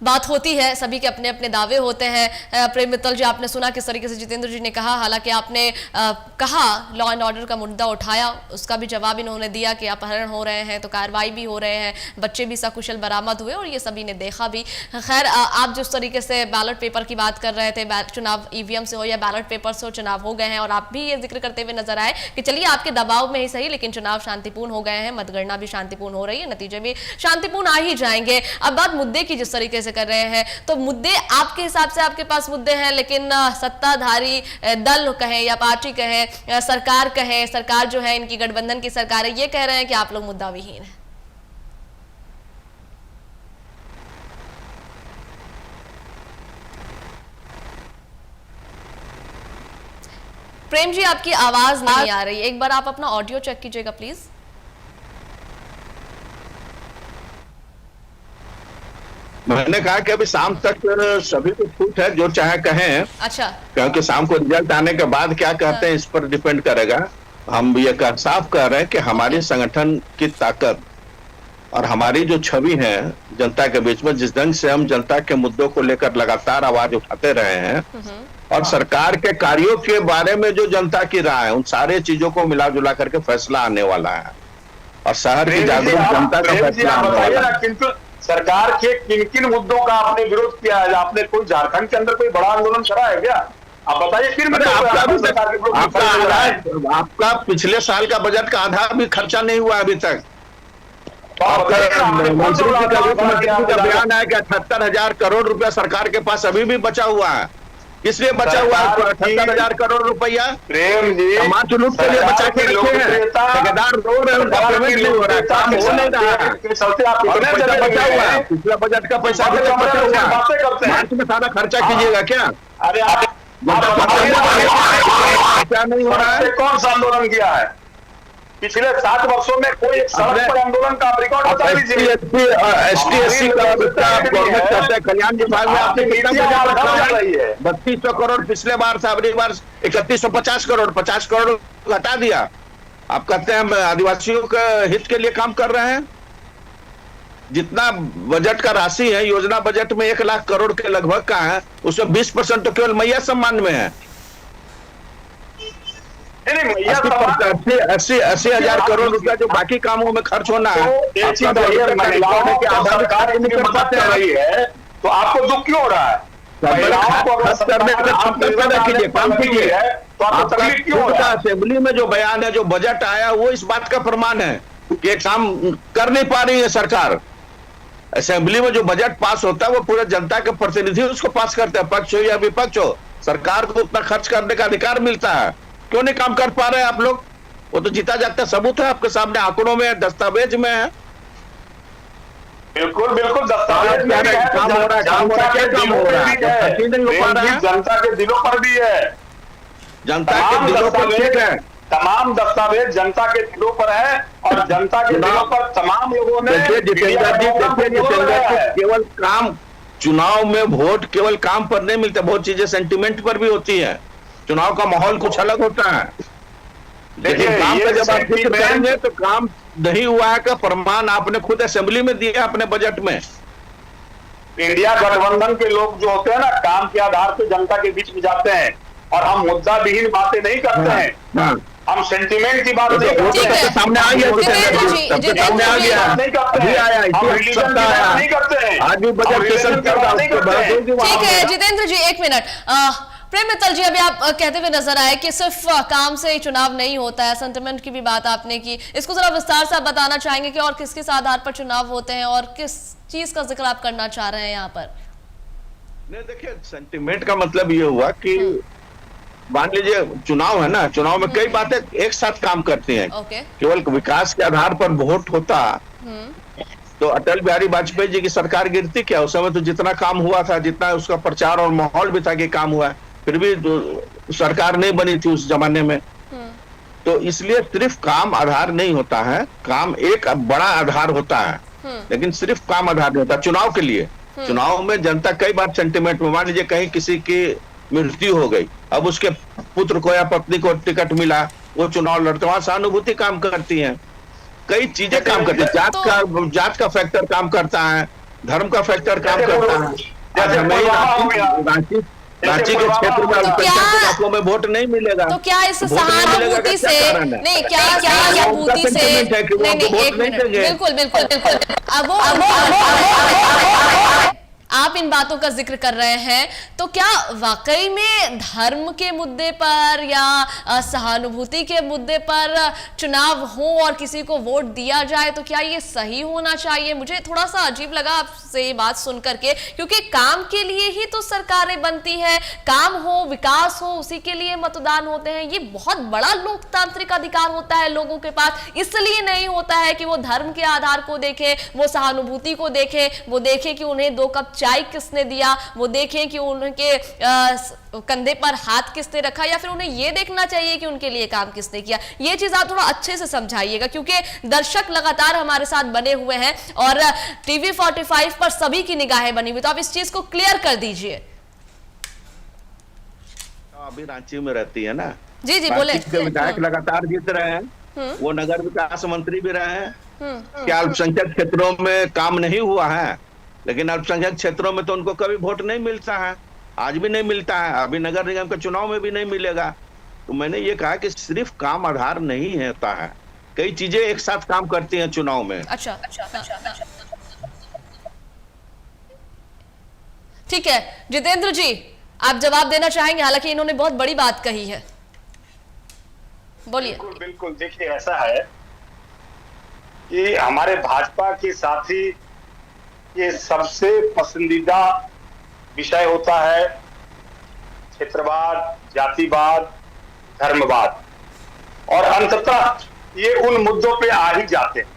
बात होती है, सभी के अपने अपने दावे होते हैं। प्रेम मित्तल जी, आपने सुना किस तरीके से जितेंद्र जी ने कहा, हालांकि आपने कहा लॉ एंड ऑर्डर का मुद्दा उठाया, उसका भी जवाब इन्होंने दिया कि अपहरण हो रहे हैं तो कार्रवाई भी हो रहे हैं, बच्चे भी सकुशल बरामद हुए और ये सभी ने देखा भी। खैर, आप जिस तरीके से बैलेट पेपर की बात कर रहे थे, चुनाव ईवीएम से हो या बैलेट पेपर से हो, चुनाव हो गए हैं और आप भी ये जिक्र करते हुए नजर आए कि चलिए आपके दबाव में ही सही लेकिन चुनाव शांतिपूर्ण हो गए हैं, मतगणना भी शांतिपूर्ण हो रही है, नतीजे भी शांतिपूर्ण आ ही जाएंगे। अब बात मुद्दे की जिस तरीके से कर रहे हैं, तो मुद्दे आपके हिसाब से आपके पास मुद्दे हैं, लेकिन सत्ताधारी दल कहें या पार्टी कहें, सरकार कहें, सरकार जो है इनकी गठबंधन की सरकार है, ये कह रहे हैं कि आप लोग मुद्दा विहीन है। प्रेम जी, आपकी आवाज नहीं आ रही, एक बार आप अपना ऑडियो चेक कीजिएगा प्लीज। मैंने कहा कि अभी शाम तक सभी को छूट है, जो चाहे कहें। अच्छा, क्योंकि शाम को रिजल्ट आने के बाद क्या कहते हैं इस पर डिपेंड करेगा। हम ये साफ कह रहे हैं कि हमारी संगठन की ताकत और हमारी जो छवि है जनता के बीच में, जिस ढंग से हम जनता के मुद्दों को लेकर लगातार आवाज उठाते रहे हैं और सरकार के कार्यों के बारे में जो जनता की राय है, उन सारे चीजों को मिला जुला करके फैसला आने वाला है और शहर की जागरूक जनता का फैसला आने वाला है। किंतु सरकार के किन किन मुद्दों का आपने विरोध किया है? आपने कोई झारखंड के अंदर कोई बड़ा आंदोलन करा है क्या? आप बताइए किन आपका पिछले साल का बजट का आधा भी खर्चा नहीं हुआ अभी तक। मंत्री का बयान है कि 78,000 करोड़ रुपया सरकार के पास अभी भी बचा हुआ है। इसलिए बचा हुआ है 78,000 करोड़ रुपया प्रेम जी समाज लूट के लिए बचा के रखे हैं। ठेकेदार रो रहे हैं, उनका पेमेंट नहीं हो रहा है, काम हो नहीं रहा है, पैसा बचा हुआ है। पिछला बजट का पैसा बचा हुआ है, मार्च में सारा खर्चा कीजिएगा क्या? अरे क्या नहीं हो रहा है? कौन सा आंदोलन किया है पिछले 7 वर्षों में? कोई एक सड़क पर आंदोलन का रिकॉर्ड बता दीजिए। ST/SC का कल्याण विभाग में आपने कितना रही है? 3200 करोड़ पिछले बार था, अगली बार 3150 करोड़, 50 करोड़ हटा दिया। आप कहते हैं आदिवासियों के हित के लिए काम कर रहे हैं। जितना बजट का राशि है, योजना बजट में 1 लाख करोड़ के लगभग का है, उसमें 20% तो केवल मैया सम्मान में है। 80,000 करोड़ रुपया जो बाकी कामों में खर्च होना है, तो आपको दुख क्यों हो रहा है? खर्च करने का पैदा कीजिए, काम कीजिए। तो आपको तकलीफ क्यों हो रहा है? असेंबली में जो बयान है, जो बजट आया, वो इस बात का प्रमाण है कि काम कर नहीं पा रही है सरकार। असेंबली में जो बजट पास होता है वो पूरे जनता के प्रतिनिधि उसको पास करते हैं, पक्ष हो या विपक्ष हो। सरकार को उतना खर्च करने का अधिकार मिलता है, क्यों नहीं काम कर पा रहे हैं आप लोग? वो तो जीता जागता सबूत है आपके सामने, आंकड़ों में, दस्तावेज में है। बिल्कुल बिल्कुल दस्तावेज में है, काम हो रहा है, काम हो रहा है, क्या काम हो रहा है? जनता के दिलों पर भी है, जनता के दिलों पर ठीक है, तमाम दस्तावेज जनता के दिलों पर है और जनता के दिलों पर तमाम लोगों ने। जितेंद्र जी, केवल काम, चुनाव में वोट केवल काम पर नहीं मिलता, बहुत चीजें सेंटिमेंट पर भी होती है। चुनाव का माहौल कुछ अलग होता है, लेकिन काम का जब आप जिक्र करेंगे तो काम नहीं हुआ है का प्रमाण आपने खुद असेंबली में दिया अपने बजट में। इंडिया गठबंधन के लोग जो होते हैं ना, काम के आधार पर जनता के बीच में जाते हैं और हम मुद्दा विहीन बातें नहीं करते हैं, हम सेंटिमेंट की बात नहीं करते हैं। सामने आ गया, सामने आ गया, नहीं करते हैं, हम रिलीजन की बात नहीं करते हैं, आज भी बजट सेशन कर रहा है। ठीक है जितेंद्र जी, एक मिनट। प्रेम मित्तल जी, अभी आप कहते हुए नजर आए कि सिर्फ काम से ही चुनाव नहीं होता है, सेंटिमेंट की भी बात आपने की, इसको जरा विस्तार से आप बताना चाहेंगे कि और किस किस आधार पर चुनाव होते हैं और किस चीज का जिक्र आप करना चाह रहे हैं यहाँ पर? नहीं, देखिए, सेंटिमेंट का मतलब ये हुआ कि मान लीजिए चुनाव है ना, चुनाव में कई बातें एक साथ काम करती हैं। केवल विकास के आधार पर वोट होता तो अटल बिहारी वाजपेयी जी की सरकार गिरती क्या? उस समय तो जितना काम हुआ था, जितना उसका प्रचार और माहौल भी था कि काम हुआ है, फिर भी सरकार नहीं बनी थी उस जमाने में। तो इसलिए सिर्फ काम आधार नहीं होता है, काम एक बड़ा आधार होता है, लेकिन सिर्फ काम आधार नहीं होता। चुनाव के लिए, चुनाव में जनता कई बार सेंटिमेंट में, मान लीजिए कहीं किसी की मृत्यु हो गई, अब उसके पुत्र को या पत्नी को टिकट मिला, वो चुनाव लड़ते, वहां सहानुभूति काम करती है, कई चीजें काम करती है, जात का फैक्टर काम करता है, धर्म का फैक्टर काम करता है। आज हमें रांची के क्षेत्र में अल्पसंख्यक आपको में वोट नहीं मिलेगा। तो क्या इस सहानुभूति से नहीं, क्या सहानुभूति से नहीं, एक मिनट, बिल्कुल बिल्कुल बिल्कुल, अब वो आप इन बातों का जिक्र कर रहे हैं, तो क्या वाकई में धर्म के मुद्दे पर या सहानुभूति के मुद्दे पर चुनाव हो और किसी को वोट दिया जाए, तो क्या ये सही होना चाहिए? मुझे थोड़ा सा अजीब लगा आपसे ये बात सुन करके, क्योंकि काम के लिए ही तो सरकारें बनती है, काम हो, विकास हो, उसी के लिए मतदान होते हैं। ये बहुत बड़ा लोकतांत्रिक अधिकार होता है लोगों के पास, इसलिए नहीं होता है कि वो धर्म के आधार को देखे, वो सहानुभूति को देखे, वो देखे कि उन्हें 2 कप चाय किसने दिया, वो देखें कि उनके कंधे पर हाथ किसने रखा, या फिर उन्हें यह देखना चाहिए कि उनके लिए काम किसने किया। ये चीज आप थोड़ा अच्छे से समझाइएगा, क्योंकि दर्शक लगातार हमारे साथ बने हुए हैं और टीवी 45 पर सभी की निगाहें बनी हुई, तो आप इस चीज को क्लियर कर दीजिए। अभी रांची में रहती है ना, जी जी बोले। विधायक लगातार जीत रहे हैं, वो नगर विकास मंत्री भी रहे हैं। क्या अल्पसंख्यक क्षेत्रों में काम नहीं हुआ है? लेकिन अल्पसंख्यक क्षेत्रों में तो उनको कभी वोट नहीं मिलता है, आज भी नहीं मिलता है, अभी नगर निगम के चुनाव में भी नहीं मिलेगा। तो मैंने ये कहा कि सिर्फ काम आधार नहीं होता है, कई चीजें एक साथ काम करती हैं चुनाव में। अच्छा, ठीक है जितेंद्र जी, आप जवाब देना चाहेंगे? हालांकि इन्होंने बहुत बड़ी बात कही है, बोलिए। बिल्कुल बिल्कुल, देखिए ऐसा है कि हमारे भाजपा के साथी ये सबसे पसंदीदा विषय होता है क्षेत्रवाद, जातिवाद, धर्मवाद, और अंततः ये उन मुद्दों पे आ ही जाते हैं।